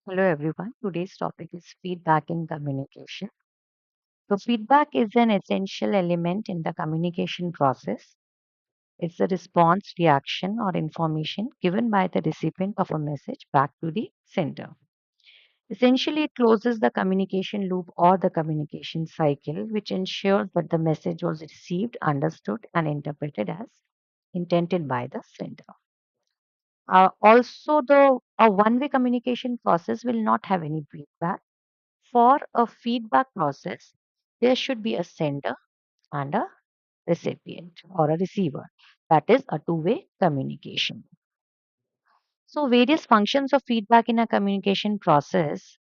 Hello everyone. Today's topic is feedback in communication. So, feedback is an essential element in the communication process. It's a response, reaction, or information given by the recipient of a message back to the sender. Essentially, it closes the communication loop or the communication cycle, which ensures that the message was received, understood, and interpreted as intended by the sender. Also, the a one-way communication process will not have any feedback. For a feedback process, there should be a sender and a recipient or a receiver. That is a two-way communication. So, various functions of feedback in a communication process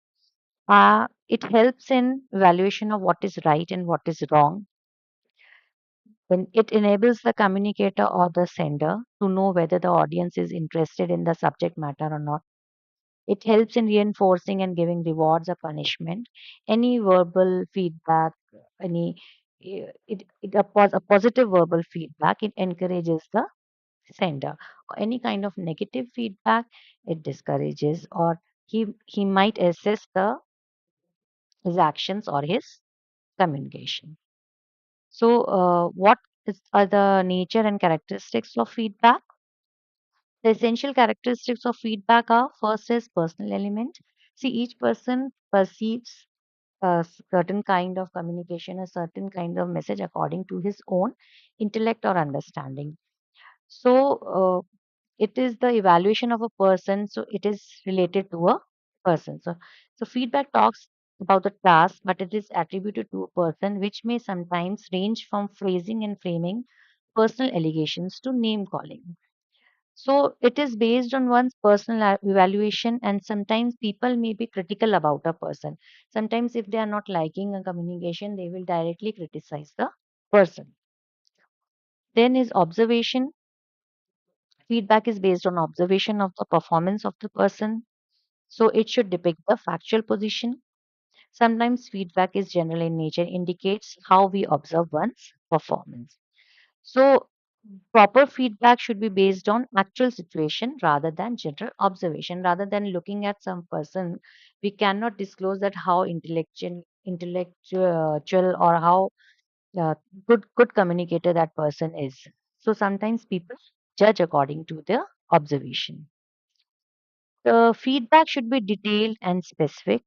it helps in evaluation of what is right and what is wrong. Then it enables the communicator or the sender to know whether the audience is interested in the subject matter or not. It helps in reinforcing and giving rewards or punishment. Any verbal feedback, any a positive verbal feedback, it encourages the sender. Any kind of negative feedback, it discourages, or he might assess his actions or his communication. So, are the nature and characteristics of feedback? The essential characteristics of feedback are first is personal element. See, each person perceives a certain kind of communication, a certain kind of message according to his own intellect or understanding. So, it is the evaluation of a person, so it is related to a person. So feedback talks about the task, but it is attributed to a person, which may sometimes range from phrasing and framing personal allegations to name calling. So it is based on one's personal evaluation, and sometimes people may be critical about a person. Sometimes, if they are not liking a communication, they will directly criticize the person. Then is observation. Feedback is based on observation of the performance of the person, so it should depict the factual position. Sometimes feedback is general in nature, indicates how we observe one's performance. So proper feedback should be based on actual situation rather than general observation. Rather than looking at some person, we cannot disclose that how intellectual or how uh, good communicator that person is. So sometimes people judge according to their observation. The feedback should be detailed and specific.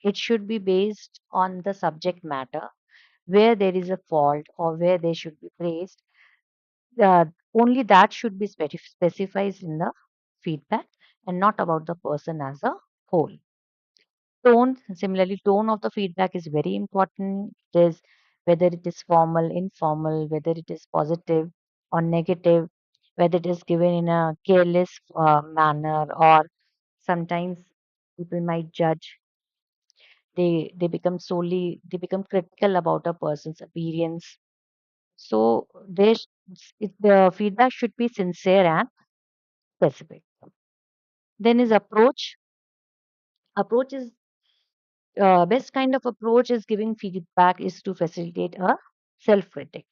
It should be based on the subject matter, where there is a fault or where they should be praised. Uh, Only that should be specified in the feedback and not about the person as a whole. Similarly, tone of the feedback is very important. It is whether it is formal, informal, whether it is positive or negative, whether it is given in a careless manner, or sometimes people might judge. They become critical about a person's appearance. So the feedback should be sincere and specific. Then is approach. Approach is best kind of approach is giving feedback is to facilitate a self-critic.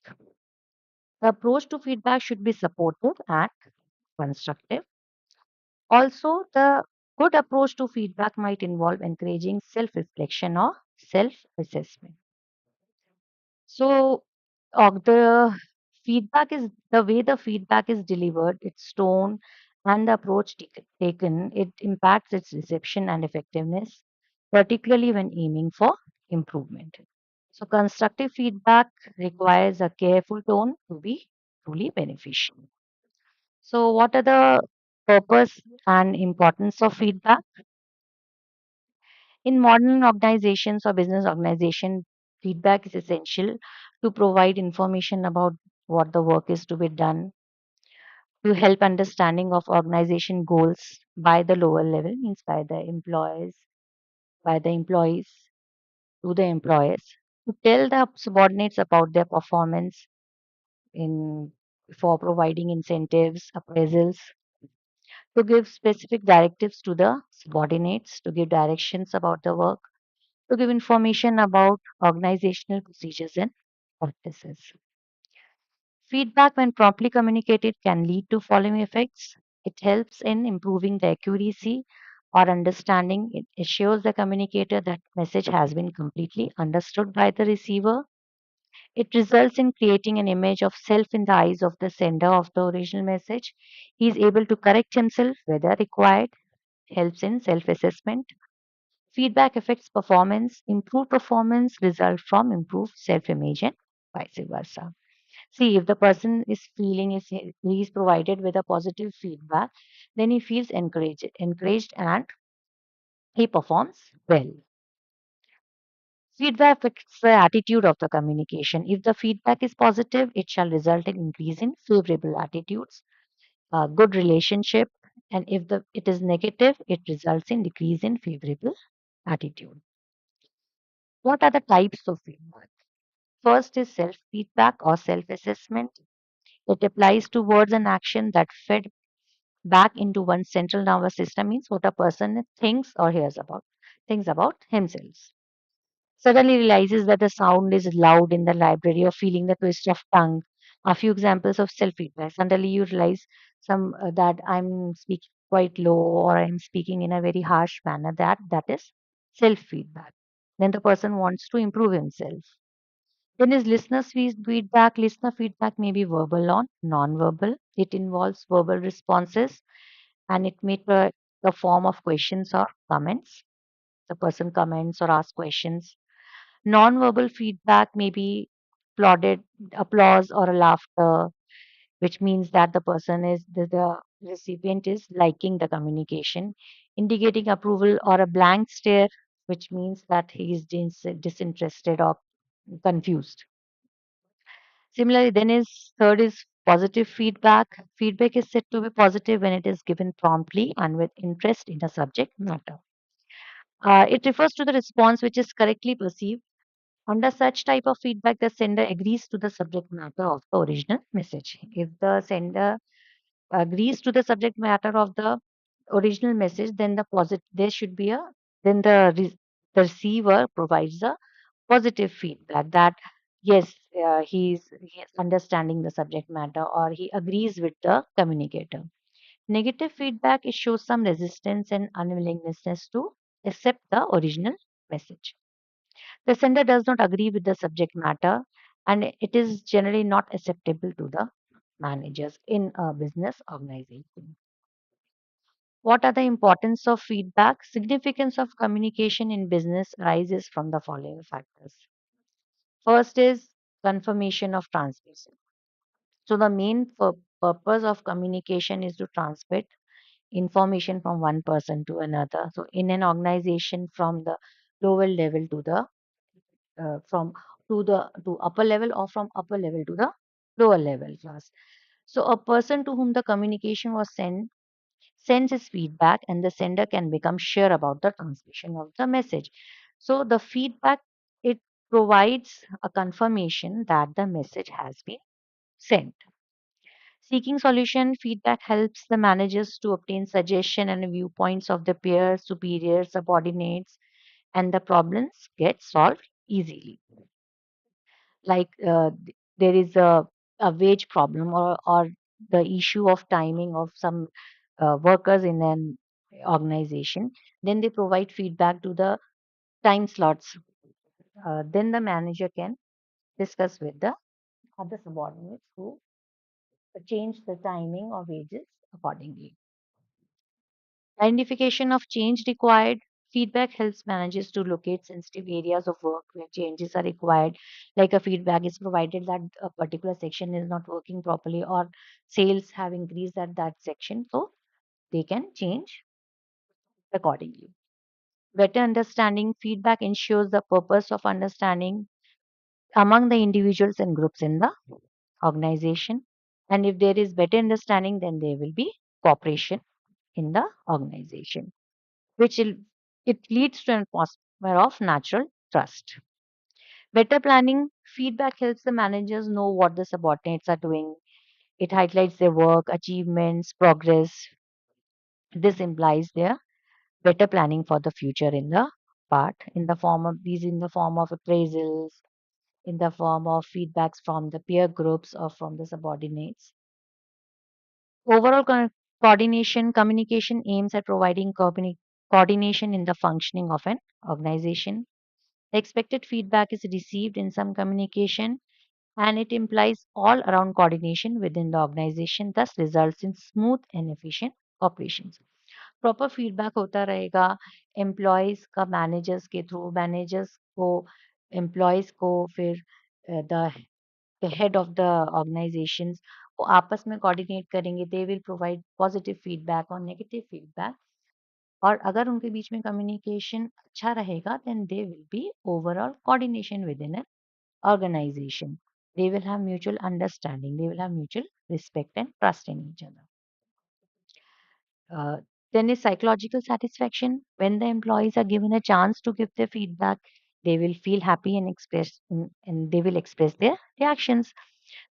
The approach to feedback should be supportive and constructive. Also, the good approach to feedback might involve encouraging self-reflection or self-assessment. So, the feedback is the way the feedback is delivered, its tone, and the approach taken, it impacts its reception and effectiveness, particularly when aiming for improvement. So, constructive feedback requires a careful tone to be truly beneficial. So, what are the purpose and importance of feedback? In modern organizations or business organization, feedback is essential to provide information about what the work is to be done, to help understanding of organization goals by the lower level, means by the employees to the employers, to tell the subordinates about their performance in for providing incentives, appraisals, to give specific directives to the subordinates, to give directions about the work, to give information about organizational procedures and practices. Feedback, when promptly communicated, can lead to following effects. It helps in improving the accuracy or understanding. It assures the communicator that message has been completely understood by the receiver. It results in creating an image of self in the eyes of the sender of the original message. He is able to correct himself whether required, helps in self assessment. Feedback affects performance. Improved performance result from improved self image and vice versa. See, if the person is feeling he is provided with a positive feedback, then he feels encouraged and he performs well. Feedback affects the attitude of the communication. If the feedback is positive, it shall result in increase in favorable attitudes, a good relationship, and if it is negative, it results in decrease in favorable attitude. What are the types of feedback? First is self feedback or self assessment. It applies to words and action that fed back into one's central nervous system, means what a person thinks about himself. Suddenly realizes that the sound is loud in the library, or feeling the twist of tongue. A few examples of self feedback. Suddenly you realize some that I'm speaking quite low, or I'm speaking in a very harsh manner. That is self feedback. Then the person wants to improve himself. Then is feedback. Listener feedback may be verbal or non-verbal. It involves verbal responses, and it may take the form of questions or comments. The person comments or asks questions. Non-verbal feedback may be applauded, applause or a laughter, which means that the recipient is liking the communication, indicating approval, or a blank stare, which means that he is disinterested or confused. Similarly, then is third is positive feedback. Feedback is said to be positive when it is given promptly and with interest in the subject matter. It refers to the response which is correctly perceived. Under such type of feedback, the sender agrees to the subject matter of the original message. If the sender agrees to the subject matter of the original message, then there should be a then the receiver provides a positive feedback that yes, he is understanding the subject matter, or he agrees with the communicator. Negative feedback, it shows some resistance and unwillingness to accept the original message. The sender does not agree with the subject matter, and it is generally not acceptable to the managers in a business organization. What are the importance of feedback? Significance of communication in business arises from the following factors. First is confirmation of transmission. So the main purpose of communication is to transmit information from one person to another. So in an organization, from the lower level to the from to upper level, or from upper level to the lower level class. So a person to whom the communication was sent sends his feedback, and the sender can become sure about the transmission of the message. So the feedback, it provides a confirmation that the message has been sent. Seeking solution, feedback helps the managers to obtain suggestion and viewpoints of the peers, superiors, subordinates, and the problems get solved easily. Like there is a wage problem, or the issue of timing of some workers in an organization, then they provide feedback to the time slots. Then the manager can discuss with the other subordinates who change the timing of wages accordingly. Identification of change required. Feedback helps managers to locate sensitive areas of work where changes are required. Like a feedback is provided that a particular section is not working properly, or sales have increased at that section, so they can change accordingly. Better understanding, feedback ensures the purpose of understanding among the individuals and groups in the organization. And if there is better understanding, then there will be cooperation in the organization, which it leads to an atmosphere of natural trust. Better planning, feedback helps the managers know what the subordinates are doing. It highlights their work, achievements, progress. This implies their better planning for the future in the part, in the form of appraisals, in the form of feedbacks from the peer groups or from the subordinates. Overall coordination, communication aims at providing coordination in the functioning of an organization. The expected feedback is received in some communication and it implies all around coordination within the organization, thus results in smooth and efficient operations. Proper feedback होता रहेगा employees का managers के through managers को employees को फिर the head of the organizations वो आपस में कोऑर्डिनेट करेंगे they will provide positive feedback और नेगेटिव फीडबैक और अगर उनके बीच में कम्युनिकेशन अच्छा रहेगा then they will be overall coordination within an organization. They will have mutual understanding. They will have mutual respect and trust in each other. Uh, then is psychological satisfaction. When the employees are given a chance to give their feedback, they will feel happy and and they will express their reactions.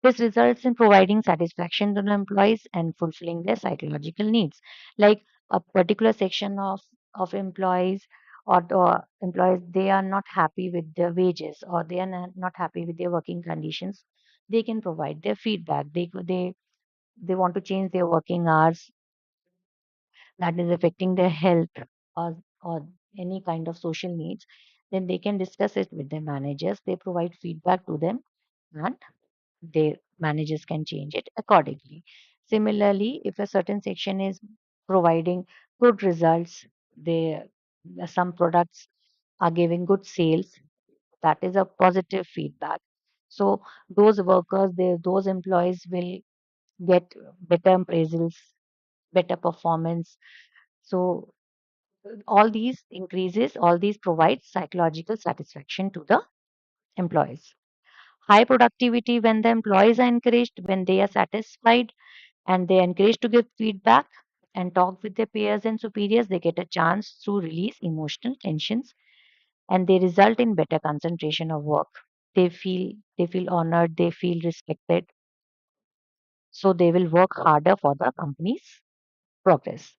This results in providing satisfaction to the employees and fulfilling their psychological needs. Like a particular section of employees or the employees, they are not happy with their wages or they are not happy with their working conditions. They can provide their feedback. They want to change their working hours that is affecting their health or any kind of social needs, then they can discuss it with their managers. They provide feedback to them and their managers can change it accordingly. Similarly, if a certain section is providing good results, they some products are giving good sales, that is a positive feedback. So those workers, those employees will get better appraisals, better performance. So all these provide psychological satisfaction to the employees. High productivity when the employees are encouraged, when they are satisfied and they are encouraged to give feedback and talk with their peers and superiors, they get a chance to release emotional tensions and they result in better concentration of work. They feel honored, they feel respected, so they will work harder for the company's progress.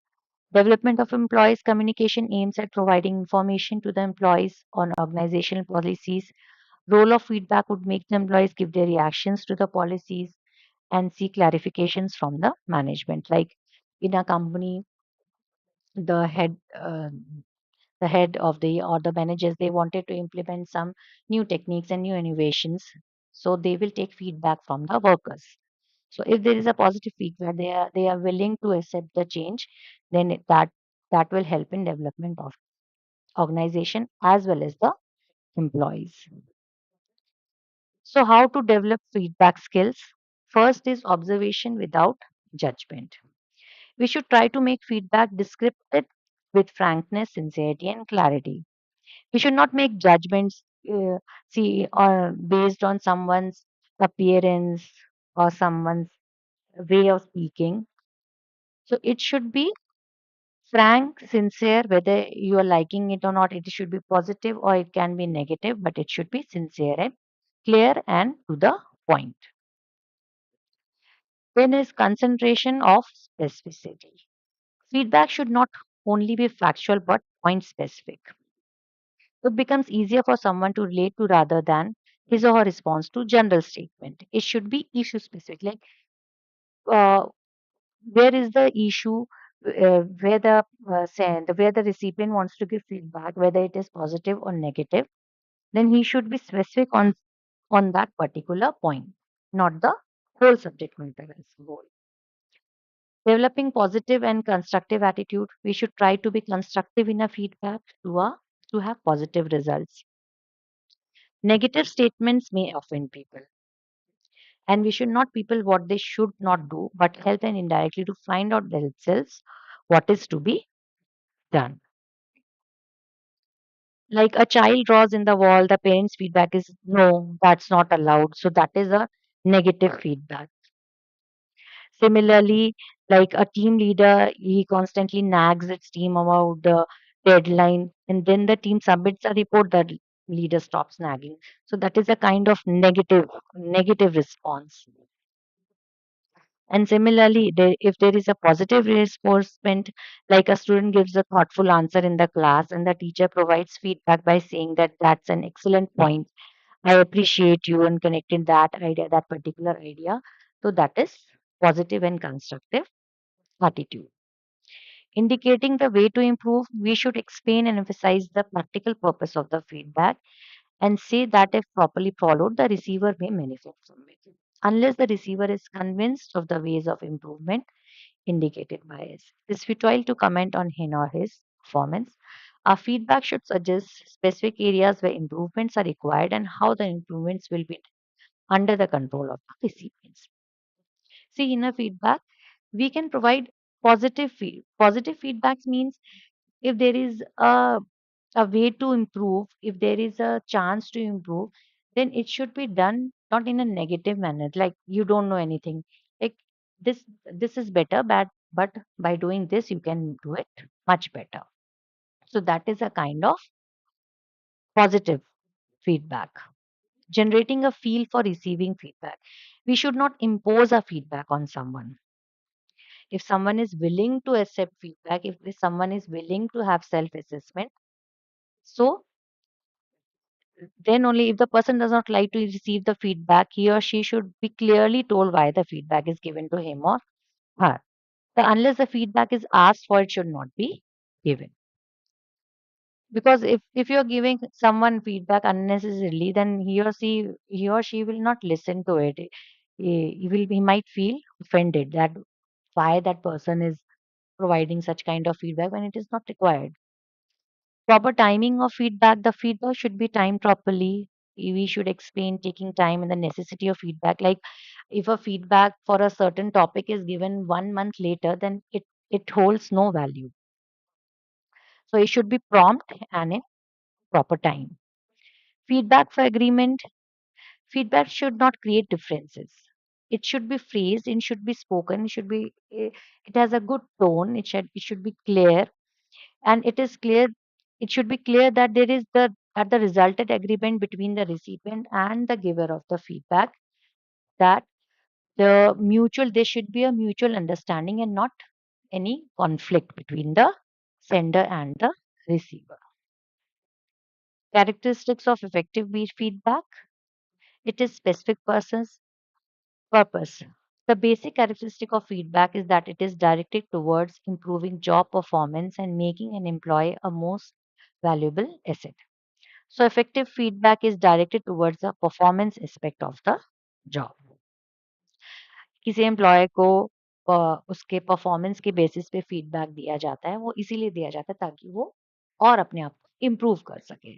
Development of employees communication aims at providing information to the employees on organizational policies. Role of feedback would make the employees give their reactions to the policies and seek clarifications from the management. Like in a company, the head of the or the managers they wanted to implement some new techniques and new innovations, so they will take feedback from the workers. So if there is a positive feedback, they are willing to accept the change, then that will help in development of organization as well as the employees. So how to develop feedback skills? First is observation without judgment. We should try to make feedback descriptive with frankness, sincerity, and clarity. We should not make judgments see or based on someone's appearance or someone's way of speaking. So it should be frank, sincere, whether you are liking it or not. It should be positive or it can be negative, but it should be sincere and clear and to the point. Then is concentration of specificity. Feedback should not only be factual but point specific. It becomes easier for someone to relate to rather than his or her response to general statement. It should be issue specific. Like uh, where is the issue where where the recipient wants to give feedback, whether it is positive or negative, then he should be specific on that particular point, not the whole subject matter as a whole. Developing positive and constructive attitude, we should try to be constructive in our feedback to have positive results. Negative statements may offend people, and we should not people what they should not do, but help them indirectly to find out themselves what is to be done. Like a child draws in the wall, the parent's feedback is no, that's not allowed. So that is a negative feedback. Similarly, like a team leader, he constantly nags its team about the deadline, and then the team submits a report, the leader stops nagging. So that is a kind of negative response. And similarly, if there is a positive reinforcement, like a student gives a thoughtful answer in the class and the teacher provides feedback by saying that that's an excellent point. I appreciate you and connecting that particular idea. So that is positive and constructive attitude. Indicating the way to improve, we should explain and emphasize the practical purpose of the feedback and say that if properly followed, the receiver may benefit from it. Unless the receiver is convinced of the ways of improvement indicated by us, it is futile to comment on him or his performance. Our feedback should suggest specific areas where improvements are required and how the improvements will be under the control of the recipients. See, in a feedback, we can provide positive feedbacks means if there is a way to improve, if there is a chance to improve, then it should be done not in a negative manner, like you don't know anything. Like this is better, but by doing this, you can do it much better. So that is a kind of positive feedback. Generating a feel for receiving feedback. We should not impose a feedback on someone. If someone is willing to accept feedback, if someone is willing to have self assessment, so then only if the person does not like to receive the feedback, he or she should be clearly told why the feedback is given to him or her. So unless the feedback is asked for, it should not be given. Because if you're giving someone feedback unnecessarily, then he or she will not listen to it. He might feel offended that why that person is providing such kind of feedback when it is not required. Proper timing of feedback. The feedback should be timed properly. We should explain taking time and the necessity of feedback. Like if a feedback for a certain topic is given 1 month later, then it holds no value. So it should be prompt and in proper time. Feedback for agreement. Feedback should not create differences. It should be phrased, it should be spoken, it has a good tone, it should be clear, and it should be clear that the resulted agreement between the recipient and the giver of the feedback, that there should be a mutual understanding and not any conflict between the sender and the receiver. Characteristics of effective feedback. It is specific persons purpose. The basic characteristic of feedback is that it is directed towards improving job performance and making an employee a most valuable asset. So effective feedback is directed towards the performance aspect of the job. किसी employ को उसके performance के basis पे feedback दिया जाता है, वो इसीलिए दिया जाता है ताकि वो और अपने आप को इम्प्रूव कर सके।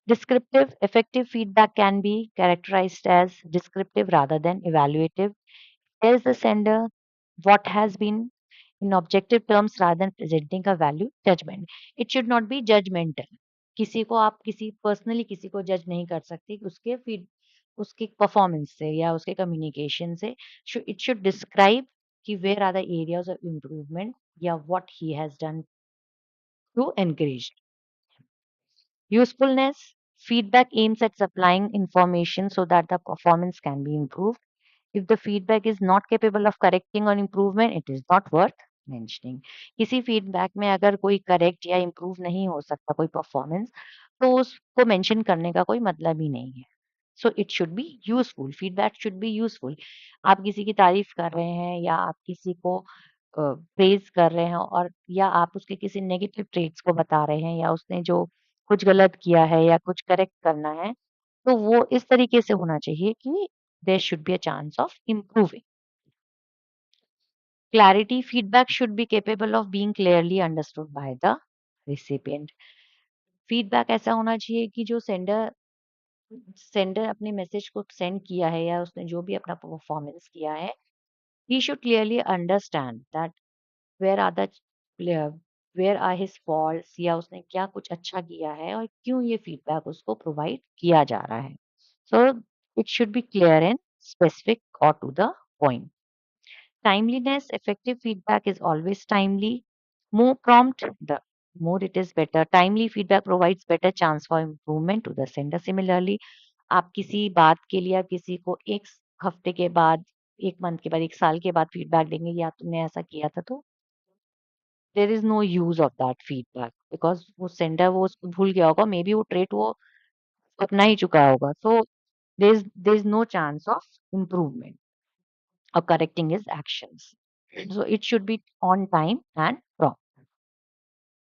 Descriptive effective feedback can be characterized as descriptive rather than evaluative. Tells the sender what has been in objective terms rather than presenting a value judgment. It should not be judgmental. किसी को आप किसी personally किसी को जज नहीं कर सकते कि उसके परफॉर्मेंस से या उसके कम्युनिकेशन से। इट शुड डिस्क्राइब कि where are the areas of improvement या what he has done to encourage. Usefulness. Feedback aims at supplying information so that the performance can be improved. If the feedback is not capable of correcting or improvement, it is not worth mentioning. किसी feedback में अगर कोई correct या improve नहीं हो सकता कोई performance, तो उसको मेंशन करने का कोई मतलब ही नहीं है। So it should be useful, feedback should be useful. आप किसी की तारीफ कर रहे हैं या आप किसी को प्रेज कर रहे हैं, और या आप उसके किसी नेगेटिव ट्रेट्स को बता रहे हैं, या उसने जो कुछ गलत किया है या कुछ करेक्ट करना है, तो वो इस तरीके से होना चाहिए कि there should be a chance of improving. Clarity. Feedback should be capable of being clearly understood by the recipient. Feedback ऐसा होना चाहिए कि जो सेंडर सेंडर अपने मैसेज को सेंड किया है या उसने जो भी अपना परफॉर्मेंस किया है, he should clearly understand that where are the where are his faults, या उसने क्या कुछ अच्छा किया है और क्यों ये फीडबैक उसको प्रोवाइड किया जा रहा है। So it should be clear and specific or to the point. Timeliness. Effective feedback is always timely. More prompt, the more it is better. Timely feedback provides better chance for improvement to the sender. Similarly, आप किसी बात के लिए आप किसी को एक हफ्ते के बाद, 1 मंथ के बाद, 1 साल के बाद फीडबैक देंगे, या तुमने ऐसा किया था, तो there is no use of that feedback, because वो सेंडर वो उसको भूल गया होगा, मे बी वो ट्रेट वो अपना ही चुका होगा। So there is no chance of improvement और correcting his actions. So it should be on time and prompt.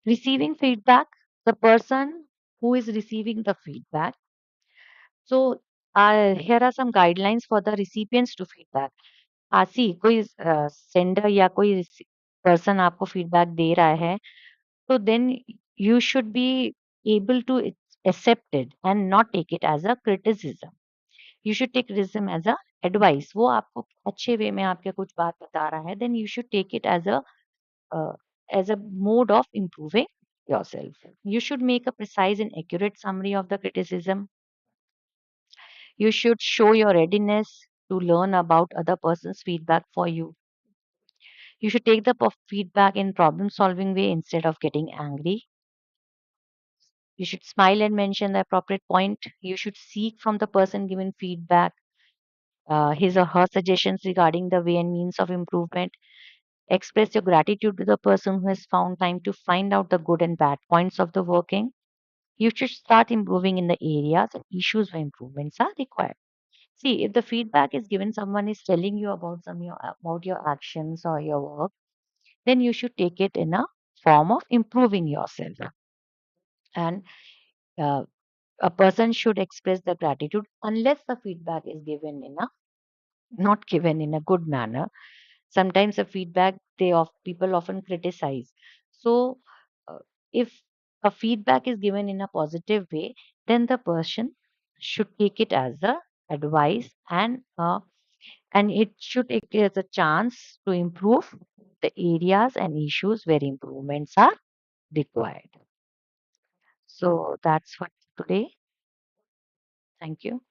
Receiving feedback, the person who is receiving the feedback. So here are some guidelines for the recipients to feedback. सी कोई sender या कोई person आपको feedback दे रहा है, तो then you should be able to accept it and not take it as a criticism. You should take criticism as a advice. वो आपको अच्छे वे में आपके कुछ बात बता रहा है, then you should take it uh, as a mode of improving yourself. You should make a precise and accurate summary of the criticism. You should show your readiness to learn about other person's feedback for you. You should take the feedback in problem solving way instead of getting angry. You should smile and mention the appropriate point. You should seek from the person given feedback his or her suggestions regarding the way and means of improvement. Express your gratitude to the person who has found time to find out the good and bad points of the working. You should start improving in the areas and issues where improvements are required. See, if the feedback is given, someone is telling you about about your actions or your work, then you should take it in a form of improving yourself. And uh, a person should express the gratitude unless the feedback is given in a not given in a good manner. Sometimes the feedback people often criticize. So uh, if a feedback is given in a positive way, then the person should take it as a advice, and it should take it as a chance to improve the areas and issues where improvements are required. So that's what today. Thank you.